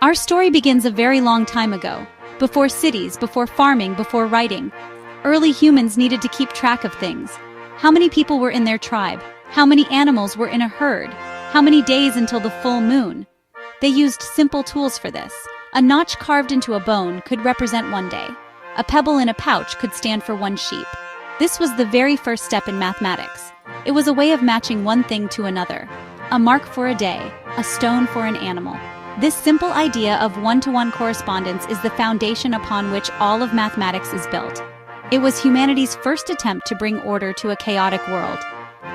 Our story begins a very long time ago, before cities, before farming, before writing. Early humans needed to keep track of things. How many people were in their tribe? How many animals were in a herd? How many days until the full moon? They used simple tools for this. A notch carved into a bone could represent one day. A pebble in a pouch could stand for one sheep. This was the very first step in mathematics. It was a way of matching one thing to another. A mark for a day, a stone for an animal. This simple idea of one-to-one correspondence is the foundation upon which all of mathematics is built. It was humanity's first attempt to bring order to a chaotic world.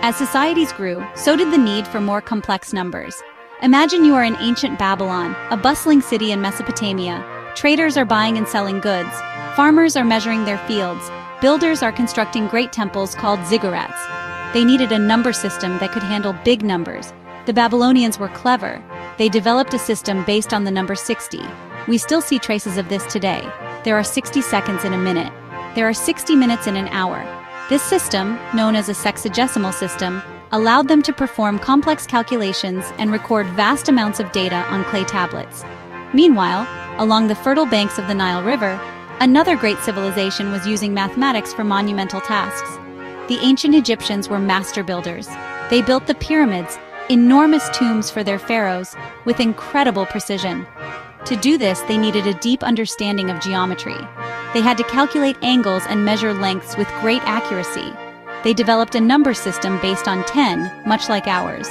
As societies grew, so did the need for more complex numbers. Imagine you are in ancient Babylon, a bustling city in Mesopotamia. Traders are buying and selling goods. Farmers are measuring their fields. Builders are constructing great temples called ziggurats. They needed a number system that could handle big numbers. The Babylonians were clever. They developed a system based on the number 60. We still see traces of this today. There are 60 seconds in a minute. There are 60 minutes in an hour. This system, known as a sexagesimal system, allowed them to perform complex calculations and record vast amounts of data on clay tablets. Meanwhile, along the fertile banks of the Nile River, another great civilization was using mathematics for monumental tasks. The ancient Egyptians were master builders. They built the pyramids, enormous tombs for their pharaohs, with incredible precision. To do this, they needed a deep understanding of geometry. They had to calculate angles and measure lengths with great accuracy. They developed a number system based on 10, much like ours.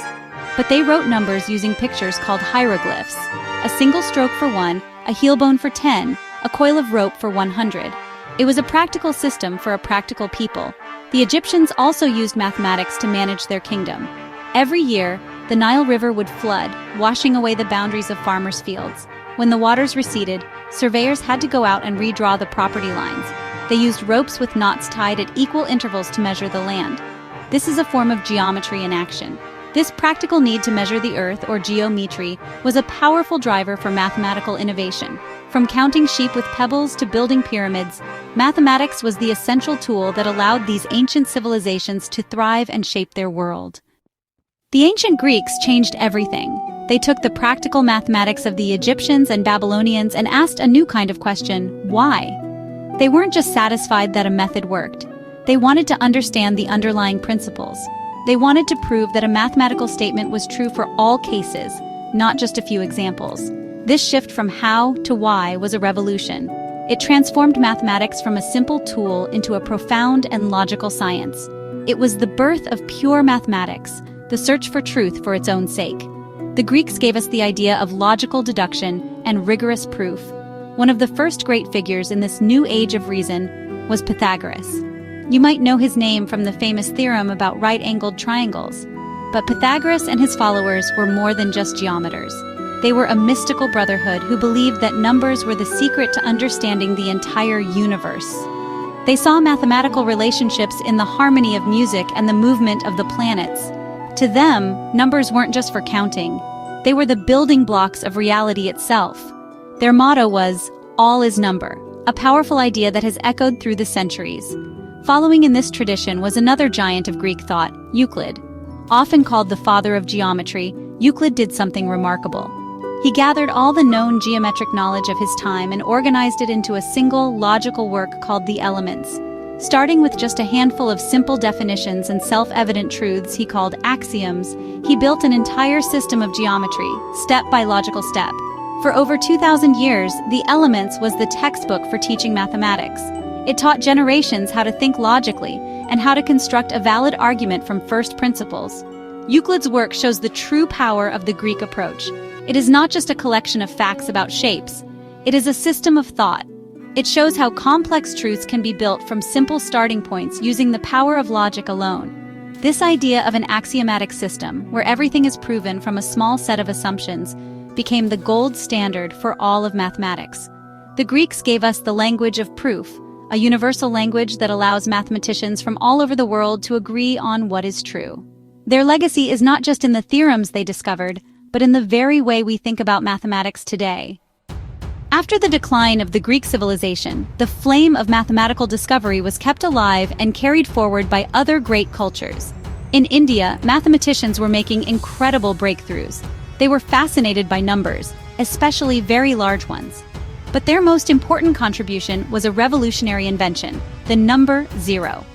But they wrote numbers using pictures called hieroglyphs. A single stroke for 1, a heel bone for 10, a coil of rope for 100. It was a practical system for a practical people. The Egyptians also used mathematics to manage their kingdom. Every year, the Nile River would flood, washing away the boundaries of farmers' fields. When the waters receded, surveyors had to go out and redraw the property lines. They used ropes with knots tied at equal intervals to measure the land. This is a form of geometry in action. This practical need to measure the earth, or geometry, was a powerful driver for mathematical innovation. From counting sheep with pebbles to building pyramids, mathematics was the essential tool that allowed these ancient civilizations to thrive and shape their world. The ancient Greeks changed everything. They took the practical mathematics of the Egyptians and Babylonians and asked a new kind of question: why? They weren't just satisfied that a method worked. They wanted to understand the underlying principles. They wanted to prove that a mathematical statement was true for all cases, not just a few examples. This shift from how to why was a revolution. It transformed mathematics from a simple tool into a profound and logical science. It was the birth of pure mathematics, the search for truth for its own sake. The Greeks gave us the idea of logical deduction and rigorous proof. One of the first great figures in this new age of reason was Pythagoras. You might know his name from the famous theorem about right-angled triangles. But Pythagoras and his followers were more than just geometers. They were a mystical brotherhood who believed that numbers were the secret to understanding the entire universe. They saw mathematical relationships in the harmony of music and the movement of the planets. To them, numbers weren't just for counting. They were the building blocks of reality itself. Their motto was, "All is number," a powerful idea that has echoed through the centuries. Following in this tradition was another giant of Greek thought, Euclid. Often called the father of geometry, Euclid did something remarkable. He gathered all the known geometric knowledge of his time and organized it into a single, logical work called the Elements. Starting with just a handful of simple definitions and self-evident truths he called axioms, he built an entire system of geometry, step by logical step. For over 2,000 years, the Elements was the textbook for teaching mathematics. It taught generations how to think logically and how to construct a valid argument from first principles. Euclid's work shows the true power of the Greek approach. It is not just a collection of facts about shapes. It is a system of thought. It shows how complex truths can be built from simple starting points using the power of logic alone. This idea of an axiomatic system, where everything is proven from a small set of assumptions, became the gold standard for all of mathematics. The Greeks gave us the language of proof, a universal language that allows mathematicians from all over the world to agree on what is true. Their legacy is not just in the theorems they discovered, but in the very way we think about mathematics today. After the decline of the Greek civilization, the flame of mathematical discovery was kept alive and carried forward by other great cultures. In India, mathematicians were making incredible breakthroughs. They were fascinated by numbers, especially very large ones. But their most important contribution was a revolutionary invention, the number 0.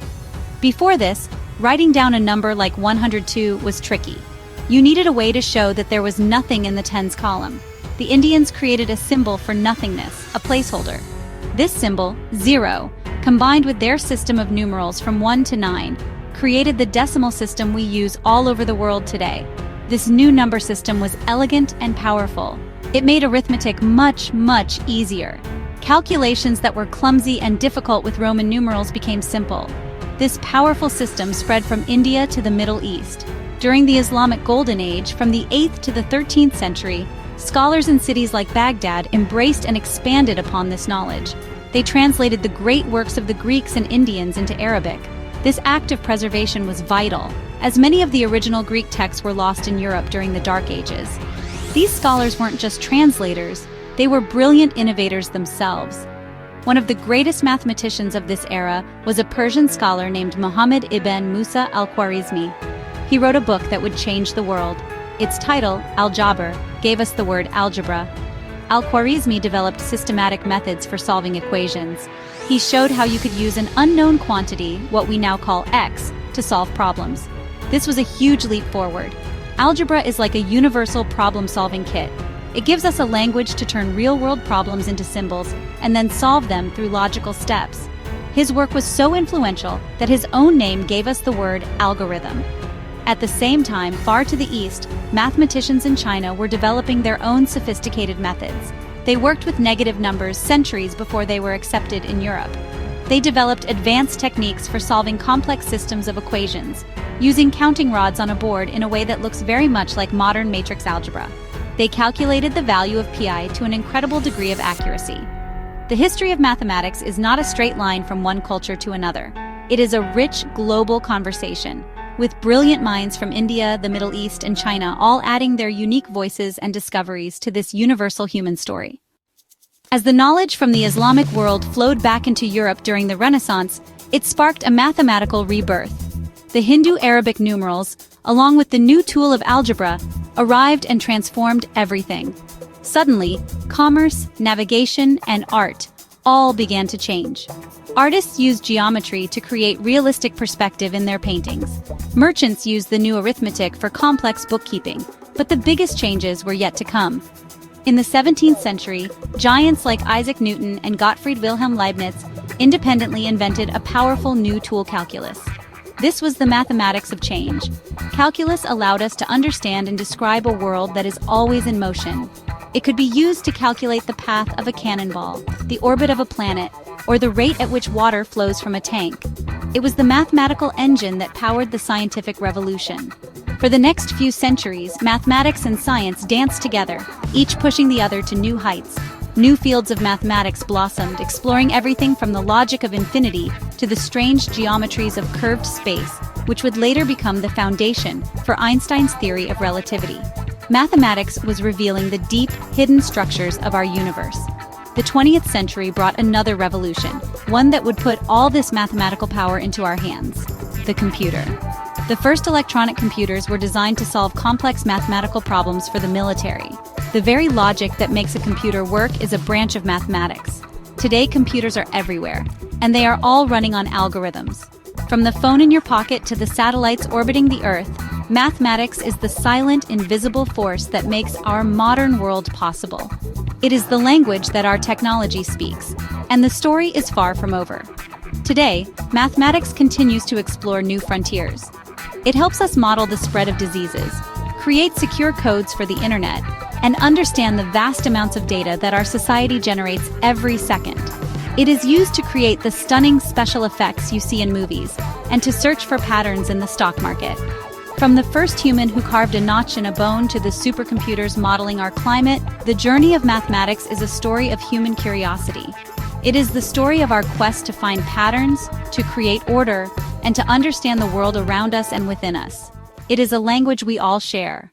Before this, writing down a number like 102 was tricky. You needed a way to show that there was nothing in the tens column. The Indians created a symbol for nothingness, a placeholder. This symbol, 0, combined with their system of numerals from 1 to 9, created the decimal system we use all over the world today. This new number system was elegant and powerful. It made arithmetic much, much easier. Calculations that were clumsy and difficult with Roman numerals became simple. This powerful system spread from India to the Middle East. During the Islamic Golden Age, from the 8th to the 13th century, scholars in cities like Baghdad embraced and expanded upon this knowledge. They translated the great works of the Greeks and Indians into Arabic. This act of preservation was vital, as many of the original Greek texts were lost in Europe during the Dark Ages. These scholars weren't just translators, they were brilliant innovators themselves. One of the greatest mathematicians of this era was a Persian scholar named Muhammad ibn Musa al-Khwarizmi. He wrote a book that would change the world. Its title, Al-Jabr, gave us the word algebra. Al-Khwarizmi developed systematic methods for solving equations. He showed how you could use an unknown quantity, what we now call x, to solve problems. This was a huge leap forward. Algebra is like a universal problem-solving kit. It gives us a language to turn real-world problems into symbols and then solve them through logical steps. His work was so influential that his own name gave us the word algorithm. At the same time, far to the east, mathematicians in China were developing their own sophisticated methods. They worked with negative numbers centuries before they were accepted in Europe. They developed advanced techniques for solving complex systems of equations, using counting rods on a board in a way that looks very much like modern matrix algebra. They calculated the value of pi to an incredible degree of accuracy. The history of mathematics is not a straight line from one culture to another. It is a rich, global conversation, with brilliant minds from India, the Middle East, and China all adding their unique voices and discoveries to this universal human story. As the knowledge from the Islamic world flowed back into Europe during the Renaissance, it sparked a mathematical rebirth. The Hindu-Arabic numerals, along with the new tool of algebra, arrived and transformed everything. Suddenly, commerce, navigation, and art all began to change. Artists used geometry to create realistic perspective in their paintings. Merchants used the new arithmetic for complex bookkeeping, but the biggest changes were yet to come. In the 17th century, giants like Isaac Newton and Gottfried Wilhelm Leibniz independently invented a powerful new tool, calculus. This was the mathematics of change. Calculus allowed us to understand and describe a world that is always in motion. It could be used to calculate the path of a cannonball, the orbit of a planet, or the rate at which water flows from a tank. It was the mathematical engine that powered the scientific revolution. For the next few centuries, mathematics and science danced together, each pushing the other to new heights. New fields of mathematics blossomed, exploring everything from the logic of infinity to the strange geometries of curved space, which would later become the foundation for Einstein's theory of relativity. Mathematics was revealing the deep, hidden structures of our universe. The 20th century brought another revolution, one that would put all this mathematical power into our hands: the computer. The first electronic computers were designed to solve complex mathematical problems for the military. The very logic that makes a computer work is a branch of mathematics. Today, computers are everywhere, and they are all running on algorithms. From the phone in your pocket to the satellites orbiting the Earth, mathematics is the silent, invisible force that makes our modern world possible. It is the language that our technology speaks, and the story is far from over. Today, mathematics continues to explore new frontiers. It helps us model the spread of diseases, create secure codes for the internet, and understand the vast amounts of data that our society generates every second. It is used to create the stunning special effects you see in movies, and to search for patterns in the stock market. From the first human who carved a notch in a bone to the supercomputers modeling our climate, the journey of mathematics is a story of human curiosity. It is the story of our quest to find patterns, to create order, and to understand the world around us and within us. It is a language we all share.